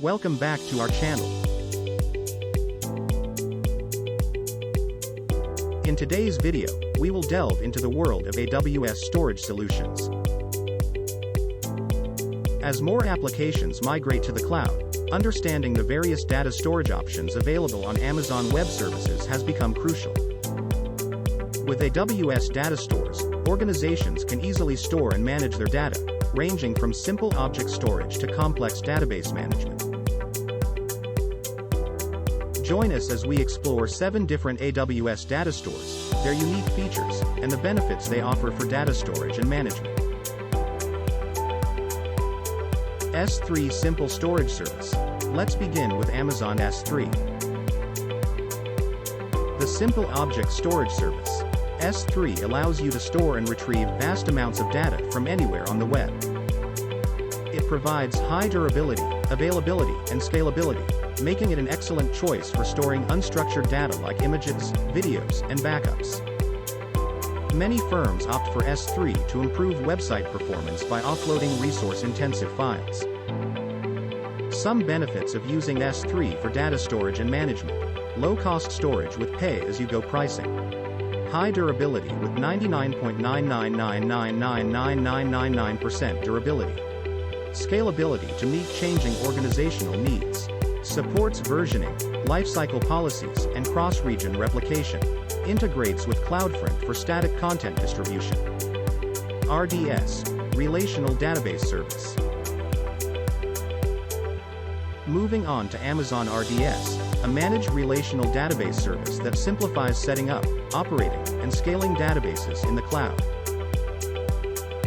Welcome back to our channel. In today's video, we will delve into the world of AWS storage solutions. As more applications migrate to the cloud, understanding the various data storage options available on Amazon Web Services has become crucial. With AWS data stores, organizations can easily store and manage their data, ranging from simple object storage to complex database management. Join us as we explore 7 different AWS data stores, their unique features, and the benefits they offer for data storage and management. S3 Simple Storage Service. Let's begin with Amazon S3. The Simple Object Storage Service, S3, allows you to store and retrieve vast amounts of data from anywhere on the web. It provides high durability, availability, and scalability, making it an excellent choice for storing unstructured data like images, videos, and backups. Many firms opt for S3 to improve website performance by offloading resource-intensive files. Some benefits of using S3 for data storage and management: low-cost storage with pay-as-you-go pricing, high durability with 99.999999999% durability, scalability to meet changing organizational needs, supports versioning, lifecycle policies, and cross-region replication, integrates with CloudFront for static content distribution. RDS, Relational Database Service. Moving on to Amazon RDS, a managed relational database service that simplifies setting up, operating, and scaling databases in the cloud.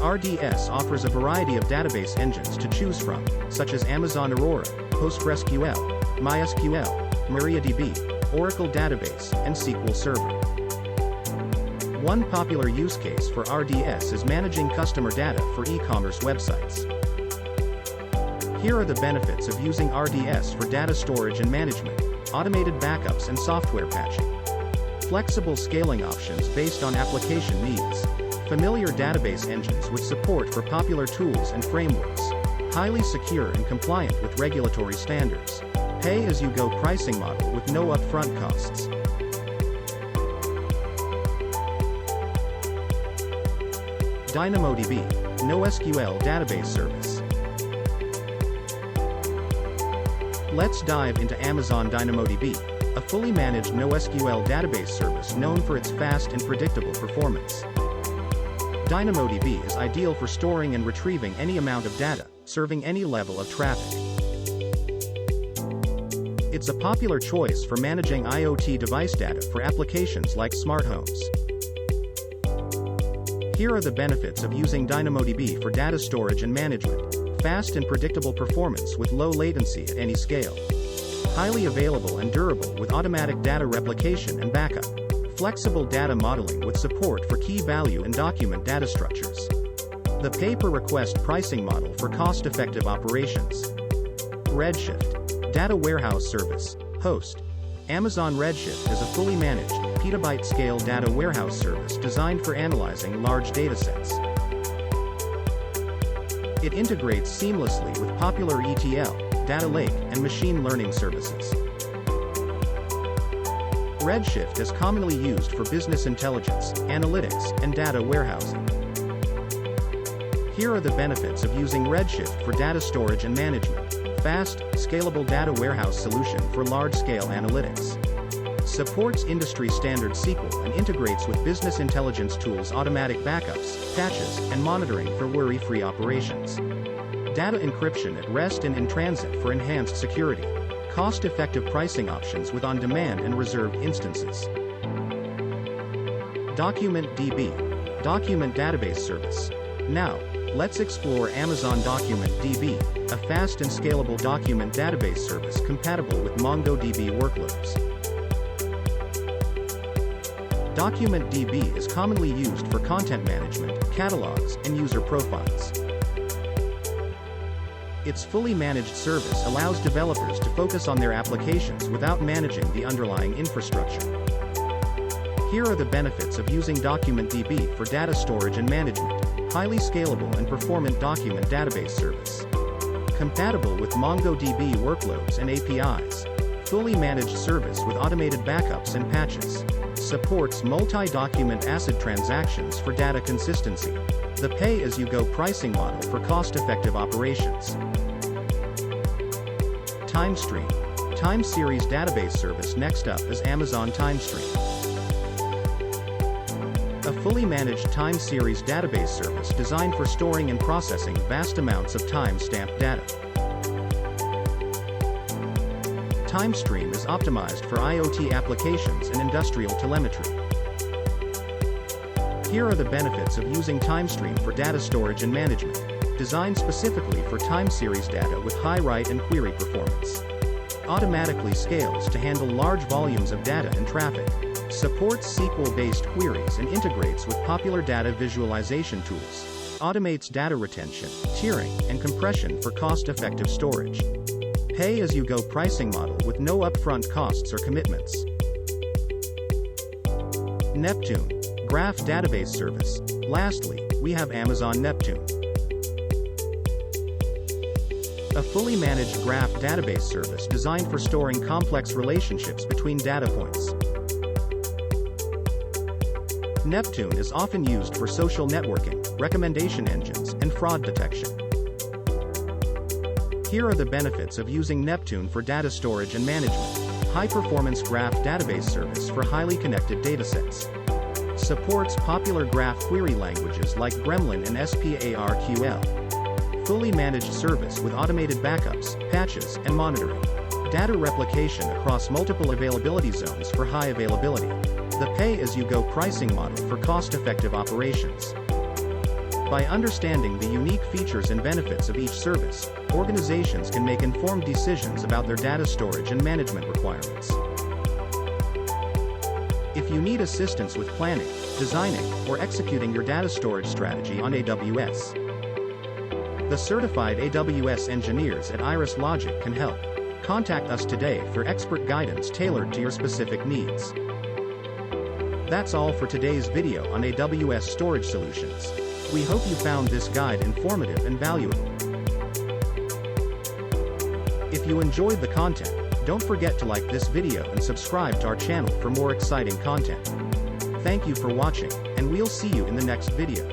RDS offers a variety of database engines to choose from, such as Amazon Aurora, PostgreSQL, MySQL, MariaDB, Oracle Database, and SQL Server. One popular use case for RDS is managing customer data for e-commerce websites. Here are the benefits of using RDS for data storage and management: automated backups and software patching, flexible scaling options based on application needs, familiar database engines with support for popular tools and frameworks, highly secure and compliant with regulatory standards, pay-as-you-go pricing model with no upfront costs. DynamoDB, NoSQL database service. Let's dive into Amazon DynamoDB, a fully managed NoSQL database service known for its fast and predictable performance. DynamoDB is ideal for storing and retrieving any amount of data, serving any level of traffic. It's a popular choice for managing IoT device data for applications like smart homes. Here are the benefits of using DynamoDB for data storage and management: fast and predictable performance with low latency at any scale, highly available and durable with automatic data replication and backup, flexible data modeling with support for key value and document data structures, the pay-per-request pricing model for cost-effective operations. Redshift, data warehouse service, host. Amazon Redshift is a fully managed, petabyte-scale data warehouse service designed for analyzing large datasets. It integrates seamlessly with popular ETL, data lake, and machine learning services. Redshift is commonly used for business intelligence, analytics, and data warehousing. Here are the benefits of using Redshift for data storage and management: fast, scalable data warehouse solution for large-scale analytics. Supports industry-standard SQL and integrates with business intelligence tools, automatic backups, patches, and monitoring for worry-free operations. Data encryption at rest and in transit for enhanced security. Cost-effective pricing options with on-demand and reserved instances. DocumentDB, document database service. Now, let's explore Amazon DocumentDB, a fast and scalable document database service compatible with MongoDB workloads. DocumentDB is commonly used for content management, catalogs, and user profiles. Its fully managed service allows developers to focus on their applications without managing the underlying infrastructure. Here are the benefits of using DocumentDB for data storage and management: highly scalable and performant document database service, Compatible with MongoDB workloads and APIs. Fully managed service with automated backups and patches. Supports multi-document ACID transactions for data consistency. The pay-as-you-go pricing model for cost-effective operations. Timestream. Time series database service. Next up is Amazon Timestream. A fully managed time series database service designed for storing and processing vast amounts of time-stamped data. Timestream is optimized for IoT applications and industrial telemetry. Here are the benefits of using Timestream for data storage and management. Designed specifically for time series data with high write and query performance. Automatically scales to handle large volumes of data and traffic. Supports SQL-based queries and integrates with popular data visualization tools. Automates data retention, tiering, and compression for cost-effective storage. Pay-as-you-go pricing model with no upfront costs or commitments. Neptune. Graph database service. Lastly, we have Amazon Neptune. A fully managed graph database service designed for storing complex relationships between data points. Neptune is often used for social networking, recommendation engines, and fraud detection. Here are the benefits of using Neptune for data storage and management. High-performance graph database service for highly connected datasets. Supports popular graph query languages like Gremlin and SPARQL. Fully managed service with automated backups, patches, and monitoring. Data replication across multiple availability zones for high availability. The pay-as-you-go pricing model for cost-effective operations. By understanding the unique features and benefits of each service, organizations can make informed decisions about their data storage and management requirements. If you need assistance with planning, designing, or executing your data storage strategy on AWS, the certified AWS engineers at IrisLogic can help. Contact us today for expert guidance tailored to your specific needs. That's all for today's video on AWS storage solutions. We hope you found this guide informative and valuable. If you enjoyed the content, don't forget to like this video and subscribe to our channel for more exciting content. Thank you for watching, and we'll see you in the next video.